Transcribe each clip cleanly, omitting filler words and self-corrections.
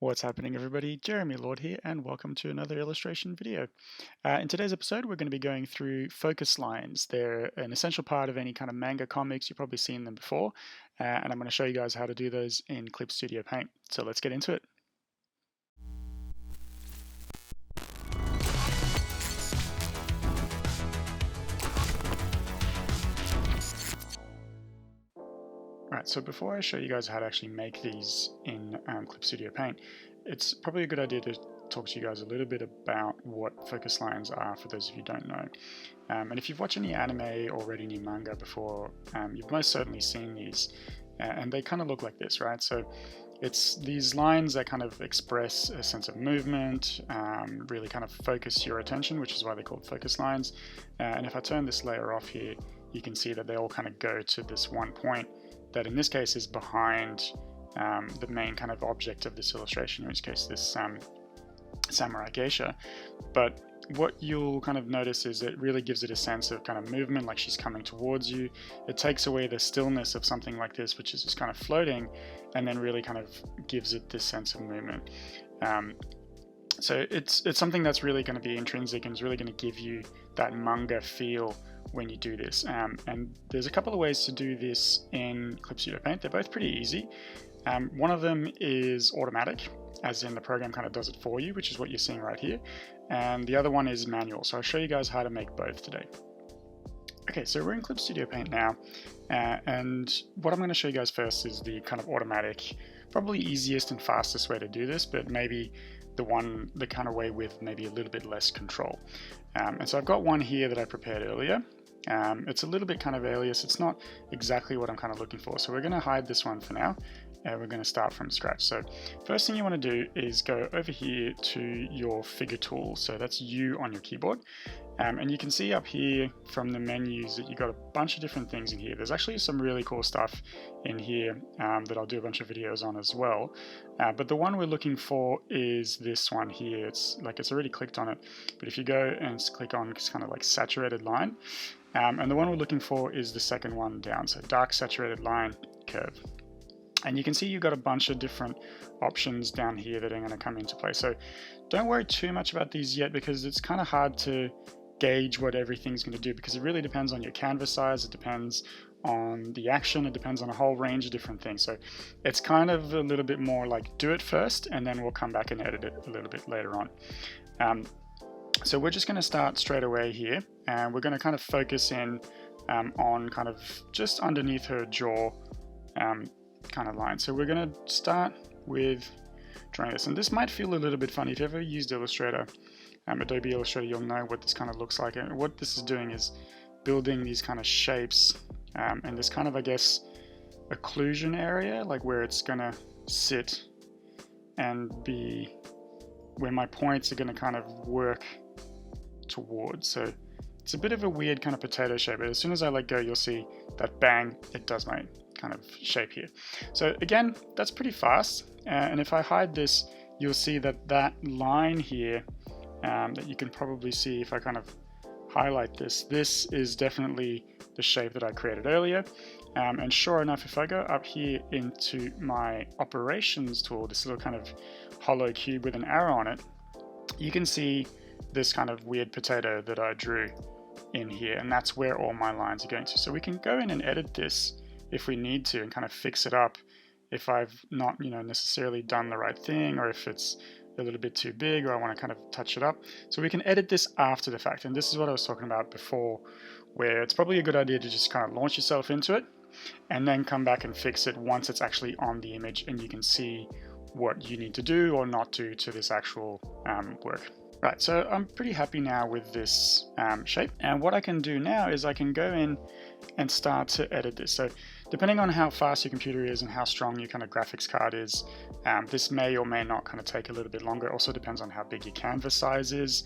What's happening, everybody? Jeremy Lord here, and welcome to another illustration video. In today's episode, we're going to be going through focus lines. They're an essential part of any kind of manga comics. You've probably seen them before, and I'm going to show you guys how to do those in Clip Studio Paint. So let's get into it. Alright, so before I show you guys how to actually make these in Clip Studio Paint, it's probably a good idea to talk to you guys a little bit about what focus lines are for those of you who don't know. And if you've watched any anime or read any manga before, you've most certainly seen these, and they kind of look like this, right? So it's these lines that kind of express a sense of movement, really kind of focus your attention, which is why they're called focus lines. And if I turn this layer off here, you can see that they all kind of go to this one point that in this case is behind the main kind of object of this illustration, in which case this samurai geisha. But what you'll kind of notice is it really gives it a sense of kind of movement, like she's coming towards you. It takes away the stillness of something like this, which is just kind of floating, and then really kind of gives it this sense of movement. So it's something that's really going to be intrinsic and is really going to give you that manga feel when you do this. And there's a couple of ways to do this in Clip Studio Paint. They're both pretty easy. One of them is automatic, as in the program kind of does it for you, which is what you're seeing right here. And the other one is manual. So I'll show you guys how to make both today. Okay, so we're in Clip Studio Paint now, and what I'm going to show you guys first is the kind of automatic, probably easiest and fastest way to do this, but maybe the kind of way with maybe a little bit less control. And so I've got one here that I prepared earlier. It's a little bit kind of alias. It's not exactly what I'm kind of looking for. So we're going to hide this one for now, and we're going to start from scratch. So first thing you want to do is go over here to your figure tool. So that's U on your keyboard. And you can see up here from the menus that you've got a bunch of different things in here. There's actually some really cool stuff in here that I'll do a bunch of videos on as well. But the one we're looking for is this one here. It's already clicked on it. But if you go and click on it's kind of like saturated line, and the one we're looking for is the second one down. So dark saturated line curve. And you can see you've got a bunch of different options down here that are going to come into play. So don't worry too much about these yet, because it's kind of hard to gauge what everything's going to do, because it really depends on your canvas size, it depends on the action, it depends on a whole range of different things. So it's kind of a little bit more like do it first, and then we'll come back and edit it a little bit later on. So we're just going to start straight away here, and we're going to kind of focus in on kind of just underneath her jaw kind of line. So we're going to start with drawing this, and this might feel a little bit funny. If you've ever used Illustrator, Adobe Illustrator, you'll know what this kind of looks like. And what this is doing is building these kind of shapes and this kind of, I guess, occlusion area, like where it's going to sit and be where my points are going to kind of work towards. So it's a bit of a weird kind of potato shape, but as soon as I let go, you'll see that bang, it does my kind of shape here. So again, that's pretty fast. And if I hide this, you'll see that that line here that you can probably see if I kind of highlight this is definitely the shape that I created earlier. And sure enough, if I go up here into my operations tool, this little kind of hollow cube with an arrow on it, you can see this kind of weird potato that I drew in here, and that's where all my lines are going to. So we can go in and edit this if we need to and kind of fix it up if I've not necessarily done the right thing, or if it's a little bit too big, or I want to kind of touch it up. So we can edit this after the fact, and this is what I was talking about before, where it's probably a good idea to just kind of launch yourself into it and then come back and fix it once it's actually on the image and you can see what you need to do or not do to this actual work. Right, so I'm pretty happy now with this shape, and what I can do now is I can go in and start to edit this. So depending on how fast your computer is and how strong your kind of graphics card is, this may or may not kind of take a little bit longer. It also depends on how big your canvas size is,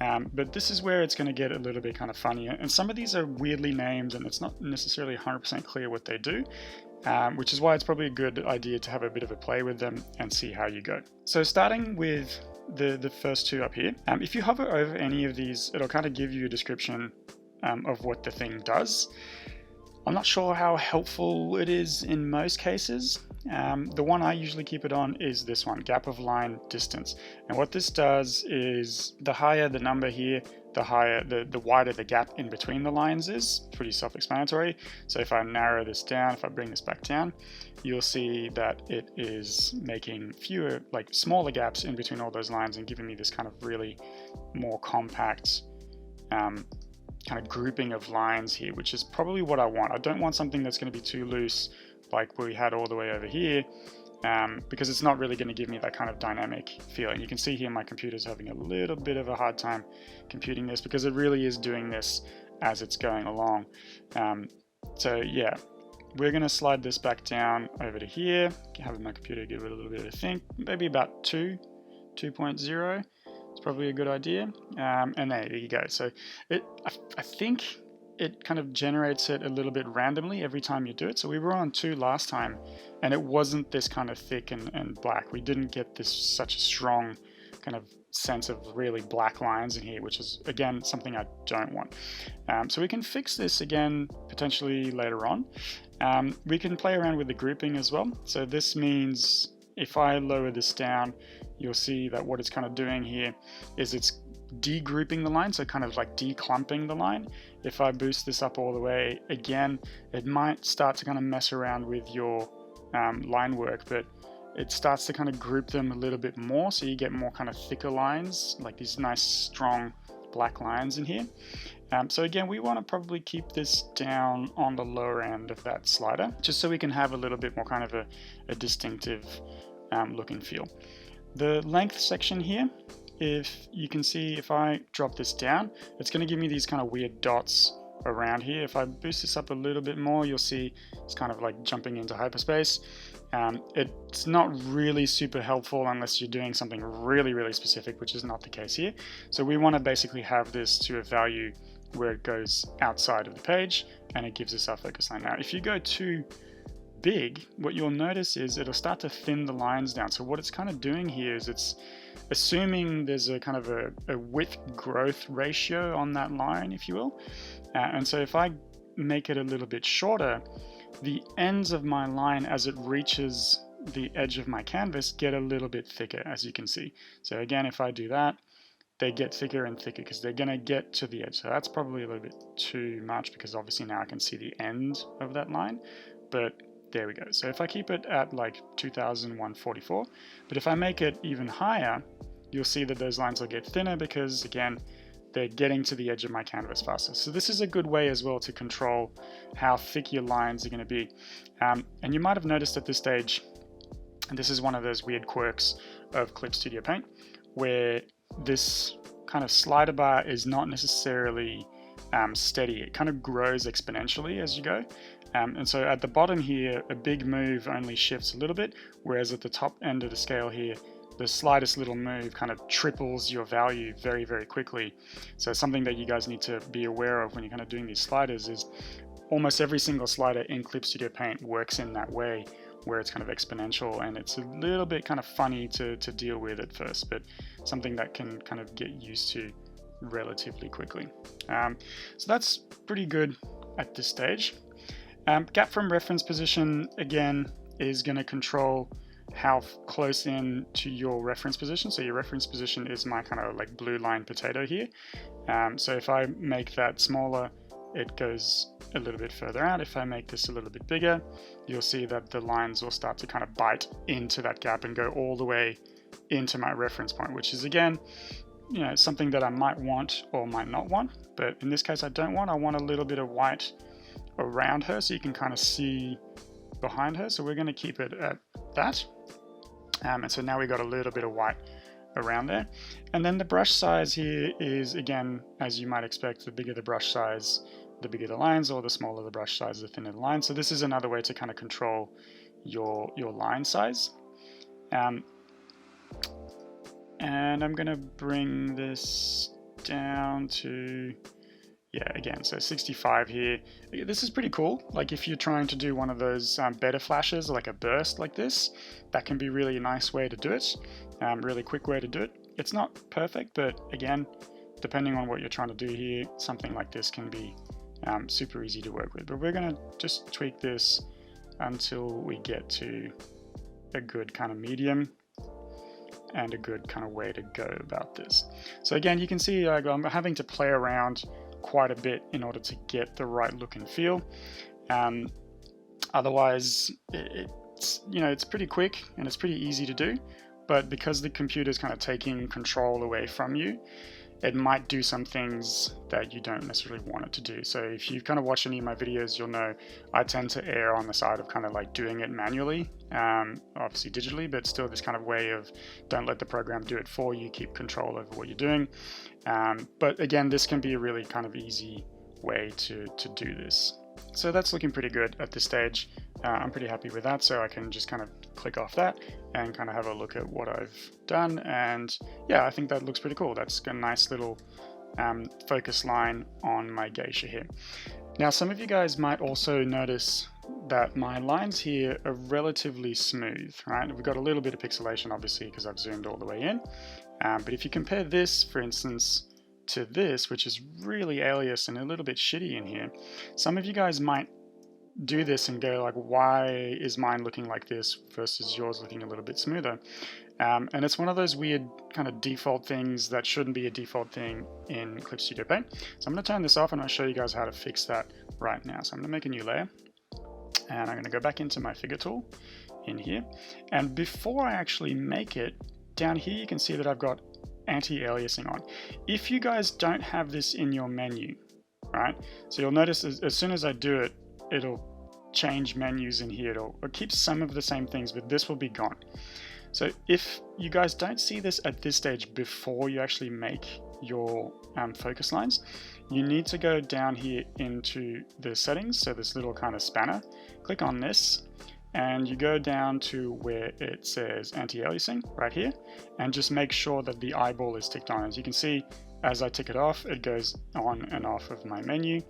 but this is where it's going to get a little bit kind of funny, and some of these are weirdly named and it's not necessarily 100% clear what they do. Which is why it's probably a good idea to have a bit of a play with them and see how you go. So starting with the first two up here, if you hover over any of these, it'll kind of give you a description of what the thing does. I'm not sure how helpful it is in most cases, The one I usually keep it on is this one, gap of line distance. And what this does is the higher the number here, the wider the gap in between the lines is. Pretty self-explanatory. So if I narrow this down, if I bring this back down, you'll see that it is making fewer, like smaller gaps in between all those lines and giving me this kind of really more compact kind of grouping of lines here, which is probably what I want. I don't want something that's going to be too loose like we had all the way over here, because it's not really going to give me that kind of dynamic feeling. You can see here my computer's having a little bit of a hard time computing this because it really is doing this as it's going along. So yeah, we're going to slide this back down over to here, having my computer give it a little bit of a think, maybe about 2.0. It's probably a good idea. And there you go. So I think it kind of generates it a little bit randomly every time you do it. So we were on 2 last time, and it wasn't this kind of thick and black. We didn't get this such a strong kind of sense of really black lines in here, which is, again, something I don't want. So we can fix this again potentially later on. We can play around with the grouping as well. So this means if I lower this down, you'll see that what it's kind of doing here is it's degrouping the line, so kind of like declumping the line. If I boost this up all the way, again, it might start to kind of mess around with your line work, but it starts to kind of group them a little bit more, so you get more kind of thicker lines, like these nice strong black lines in here. So again, we want to probably keep this down on the lower end of that slider, just so we can have a little bit more kind of a distinctive look and feel. The length section here, if you can see, if I drop this down, it's going to give me these kind of weird dots around here. If I boost this up a little bit more, you'll see it's kind of like jumping into hyperspace. It's not really super helpful unless you're doing something really, really specific, which is not the case here. So we want to basically have this to a value where it goes outside of the page and it gives us our focus line. Now, if you go too big, what you'll notice is it'll start to thin the lines down. So what it's kind of doing here is it's assuming there's a kind of a width growth ratio on that line, if you will. And so if I make it a little bit shorter, the ends of my line as it reaches the edge of my canvas get a little bit thicker, as you can see. So again, if I do that, they get thicker and thicker because they're going to get to the edge. So that's probably a little bit too much because obviously now I can see the end of that line, but there we go. So if I keep it at like 2144, but if I make it even higher, you'll see that those lines will get thinner because, again, they're getting to the edge of my canvas faster. So this is a good way as well to control how thick your lines are going to be. And you might have noticed at this stage, and this is one of those weird quirks of Clip Studio Paint, where this kind of slider bar is not necessarily steady. It kind of grows exponentially as you go. And so at the bottom here, a big move only shifts a little bit, whereas at the top end of the scale here, the slightest little move kind of triples your value very, very quickly. So something that you guys need to be aware of when you're kind of doing these sliders is almost every single slider in Clip Studio Paint works in that way, where it's kind of exponential, and it's a little bit kind of funny to deal with at first, but something that can kind of get used to relatively quickly. So that's pretty good at this stage. Gap from reference position, again, is going to control how close in to your reference position. So your reference position is my kind of like blue line potato here. So if I make that smaller, it goes a little bit further out. If I make this a little bit bigger, you'll see that the lines will start to kind of bite into that gap and go all the way into my reference point, which is, again, you know, something that I might want or might not want. But in this case, I don't want. I want a little bit of white around her so you can kind of see behind her. So we're going to keep it at that. And so now we got a little bit of white around there. And then the brush size here is, again, as you might expect, the bigger the brush size, the bigger the lines, or the smaller the brush size, the thinner the line. So this is another way to kind of control your line size. And I'm going to bring this down to, yeah, again, so 65 here. This is pretty cool. Like if you're trying to do one of those better flashes, like a burst like this, that can be really a nice way to do it. Really quick way to do it. It's not perfect, but again, depending on what you're trying to do here, something like this can be super easy to work with. But we're going to just tweak this until we get to a good kind of medium and a good kind of way to go about this. So again, you can see I'm having to play around quite a bit in order to get the right look and feel. Otherwise, it's pretty quick and it's pretty easy to do, but because the computer is kind of taking control away from you, it might do some things that you don't necessarily want it to do. So if you've kind of watched any of my videos, you'll know I tend to err on the side of kind of like doing it manually, obviously digitally, but still this kind of way of don't let the program do it for you, keep control over what you're doing. But again, this can be a really kind of easy way to do this. So that's looking pretty good at this stage. I'm pretty happy with that, so I can just kind of click off that and kind of have a look at what I've done. And yeah, I think that looks pretty cool. That's a nice little focus line on my geisha here. Now, some of you guys might also notice that my lines here are relatively smooth, right? We've got a little bit of pixelation, obviously, because I've zoomed all the way in. But if you compare this, for instance, to this, which is really alias and a little bit shitty in here, some of you guys might do this and go like, why is mine looking like this versus yours looking a little bit smoother? And it's one of those weird kind of default things that shouldn't be a default thing in Clip Studio Paint. So I'm going to turn this off and I'll show you guys how to fix that right now. So I'm going to make a new layer and I'm going to go back into my figure tool in here. And before I actually make it, down here you can see that I've got anti-aliasing on. If you guys don't have this in your menu, right? So you'll notice as soon as I do it, it'll change menus in here. It'll keep some of the same things, but this will be gone. So if you guys don't see this at this stage before you actually make your focus lines, you need to go down here into the settings. So this little kind of spanner, click on this, and you go down to where it says anti-aliasing right here, and just make sure that the eyeball is ticked on. As you can see, as I tick it off, it goes on and off of my menu.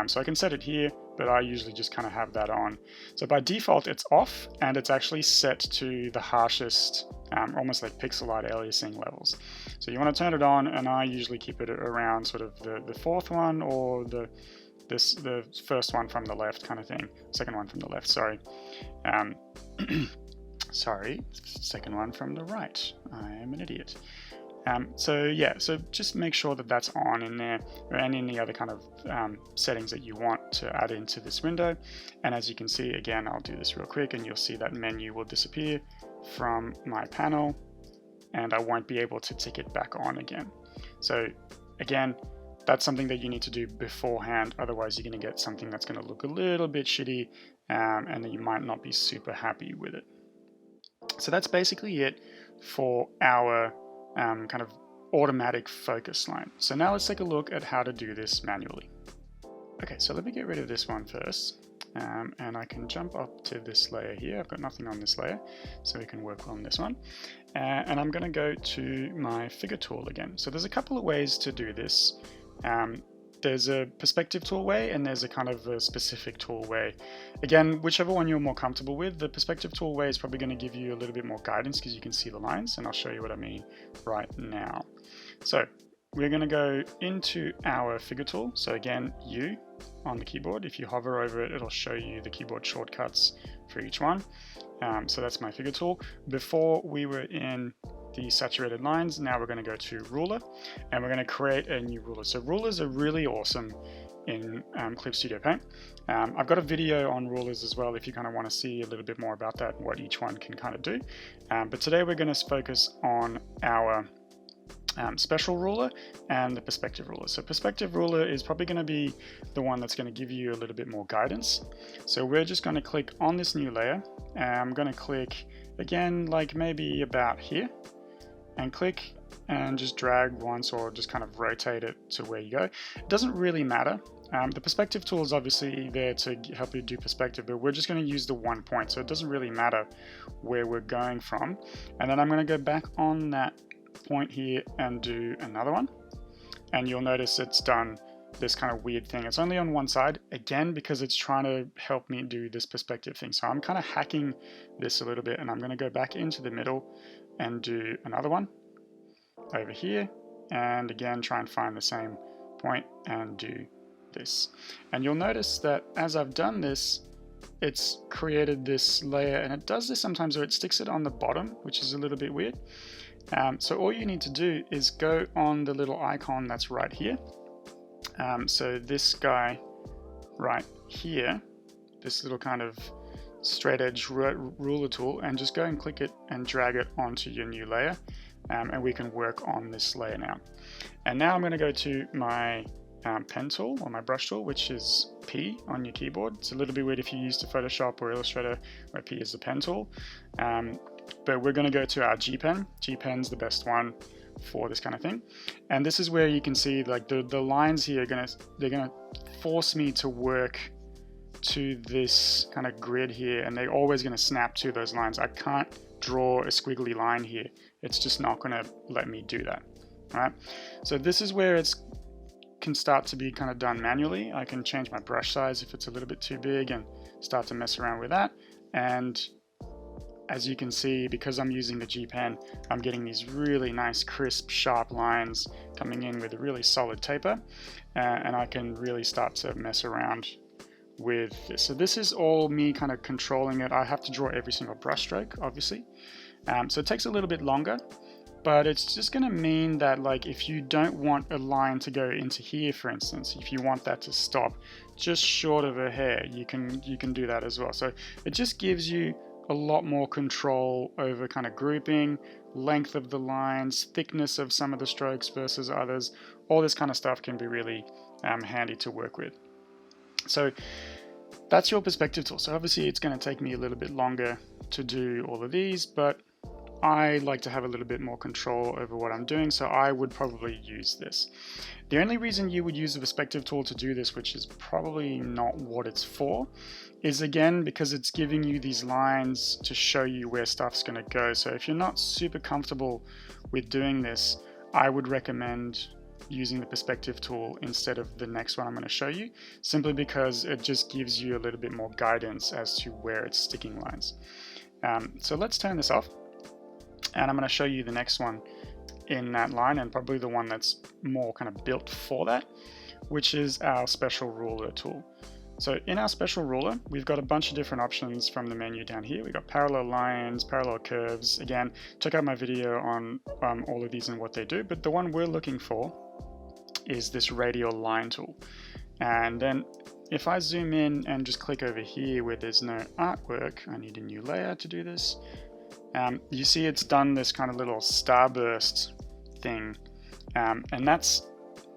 So I can set it here, but I usually just kind of have that on. So by default, it's off, and it's actually set to the harshest, almost like pixel art aliasing levels. So you want to turn it on, and I usually keep it around sort of the fourth one, or the first one from the left kind of thing. Second one from the left, sorry. Sorry, second one from the right. I am an idiot. So yeah, so just make sure that that's on in there, or any other kind of settings that you want to add into this window. And as you can see, again, I'll do this real quick and you'll see that menu will disappear from my panel and I won't be able to tick it back on again. So again, that's something that you need to do beforehand. Otherwise, you're going to get something that's going to look a little bit shitty and then you might not be super happy with it. So that's basically it for our kind of automatic focus line. So now let's take a look at how to do this manually. Okay, so let me get rid of this one first. And I can jump up to this layer here. I've got nothing on this layer, so we can work on this one. And I'm going to go to my figure tool again. So there's a couple of ways to do this. There's a perspective tool way and there's a kind of a specific tool way. Again, whichever one you're more comfortable with. The perspective tool way is probably going to give you a little bit more guidance because you can see the lines, and I'll show you what I mean right now. So we're going to go into our figure tool. So again, U on the keyboard. If you hover over it, it'll show you the keyboard shortcuts for each one. So that's my figure tool. Before we were in the saturated lines, now we're going to go to ruler and we're going to create a new ruler. So rulers are really awesome in Clip Studio Paint. I've got a video on rulers as well if you kind of want to see a little bit more about that and what each one can kind of do. But today we're going to focus on our special ruler and the perspective ruler. So perspective ruler is probably going to be the one that's going to give you a little bit more guidance. So we're just going to click on this new layer and I'm going to click again, like maybe about here, and click and just drag once or just kind of rotate it to where you go. It doesn't really matter. The perspective tool is obviously there to help you do perspective, but we're just going to use the 1 point, so it doesn't really matter where we're going from. And then I'm going to go back on that point here and do another one, and you'll notice it's done this kind of weird thing. It's only on one side, again, because it's trying to help me do this perspective thing. So I'm kind of hacking this a little bit, and I'm going to go back into the middle and do another one over here, and again try and find the same point and do this. And you'll notice that as I've done this, it's created this layer, and it does this sometimes where it sticks it on the bottom, which is a little bit weird. So all you need to do is go on the little icon that's right here. So this guy right here, this little kind of straight edge ruler tool, and just go and click it and drag it onto your new layer, and we can work on this layer now. And now I'm going to go to my pen tool or my brush tool, which is P on your keyboard. It's a little bit weird if you use the Photoshop or Illustrator where P is the pen tool, but we're going to go to our G pen. G pen's the best one for this kind of thing, and this is where you can see like the lines here they're gonna force me to work to this kind of grid here, and they're always going to snap to those lines. I can't draw a squiggly line here. It's just not going to let me do that. All right, so this is where it's can start to be kind of done manually. I can change my brush size if it's a little bit too big and start to mess around with that. And as you can see, because I'm using the G pen, I'm getting these really nice, crisp, sharp lines coming in with a really solid taper, and I can really start to mess around with this. So this is all me kind of controlling it. I have to draw every single brush stroke, obviously. So it takes a little bit longer, but it's just going to mean that like if you don't want a line to go into here, for instance, if you want that to stop just short of a hair, you can do that as well. So it just gives you a lot more control over kind of grouping, length of the lines, thickness of some of the strokes versus others. All this kind of stuff can be really handy to work with. So that's your perspective tool. So obviously it's going to take me a little bit longer to do all of these, but I like to have a little bit more control over what I'm doing, so I would probably use this. The only reason you would use the perspective tool to do this, which is probably not what it's for, is again because it's giving you these lines to show you where stuff's going to go. So if you're not super comfortable with doing this, I would recommend using the perspective tool instead of the next one I'm going to show you, simply because it just gives you a little bit more guidance as to where it's sticking lines. So let's turn this off, and I'm going to show you the next one in that line, and probably the one that's more kind of built for that, which is our special ruler tool. So in our special ruler, we've got a bunch of different options from the menu down here. We've got parallel lines, parallel curves. Again, check out my video on all of these and what they do, but the one we're looking for is this radial line tool. And then if I zoom in and just click over here where there's no artwork, I need a new layer to do this. You see it's done this kind of little starburst thing, and that's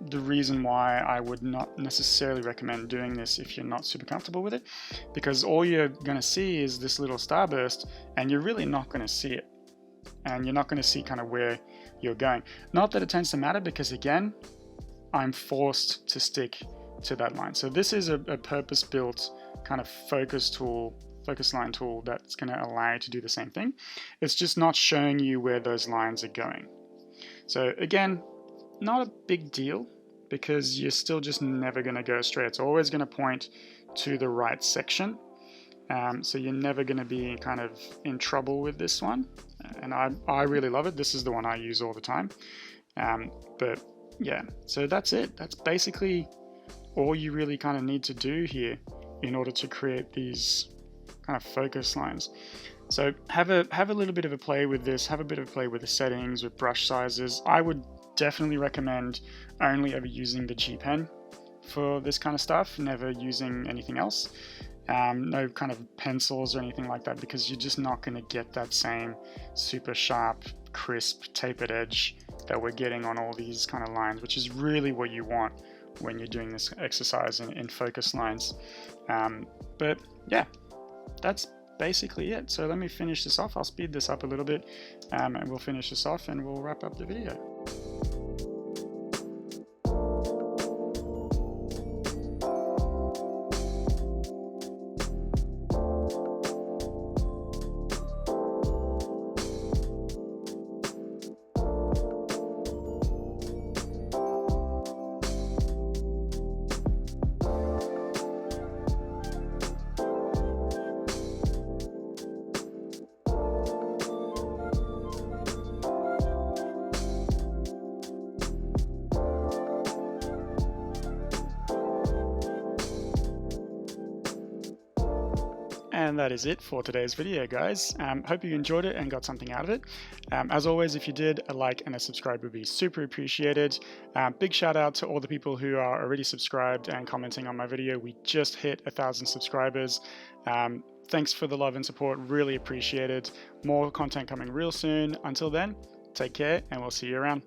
the reason why I would not necessarily recommend doing this if you're not super comfortable with it, because all you're going to see is this little starburst, and you're really not going to see it, and you're not going to see kind of where you're going. Not that it tends to matter, because again, I'm forced to stick to that line. So this is a purpose-built kind of focus line tool that's going to allow you to do the same thing. It's just not showing you where those lines are going. So again, not a big deal, because you're still just never going to go straight. It's always going to point to the right section. So you're never going to be kind of in trouble with this one. And I really love it. This is the one I use all the time. But yeah, so that's it. That's basically all you really kind of need to do here in order to create these kind of focus lines. So have a little bit of a play with this, have a bit of a play with the settings, with brush sizes. I would definitely recommend only ever using the G pen for this kind of stuff, never using anything else. No kind of pencils or anything like that, because you're just not going to get that same super sharp, crisp, tapered edge that we're getting on all these kind of lines, which is really what you want when you're doing this exercise in focus lines. But yeah, that's basically it. So let me finish this off. I'll speed this up a little bit, and we'll finish this off and we'll wrap up the video. And that is it for today's video, guys. Hope you enjoyed it and got something out of it. As always, if you did, a like and a subscribe would be super appreciated. Big shout out to all the people who are already subscribed and commenting on my video. We just hit 1,000 subscribers. Thanks for the love and support, really appreciate it. More content coming real soon. Until then, take care and we'll see you around.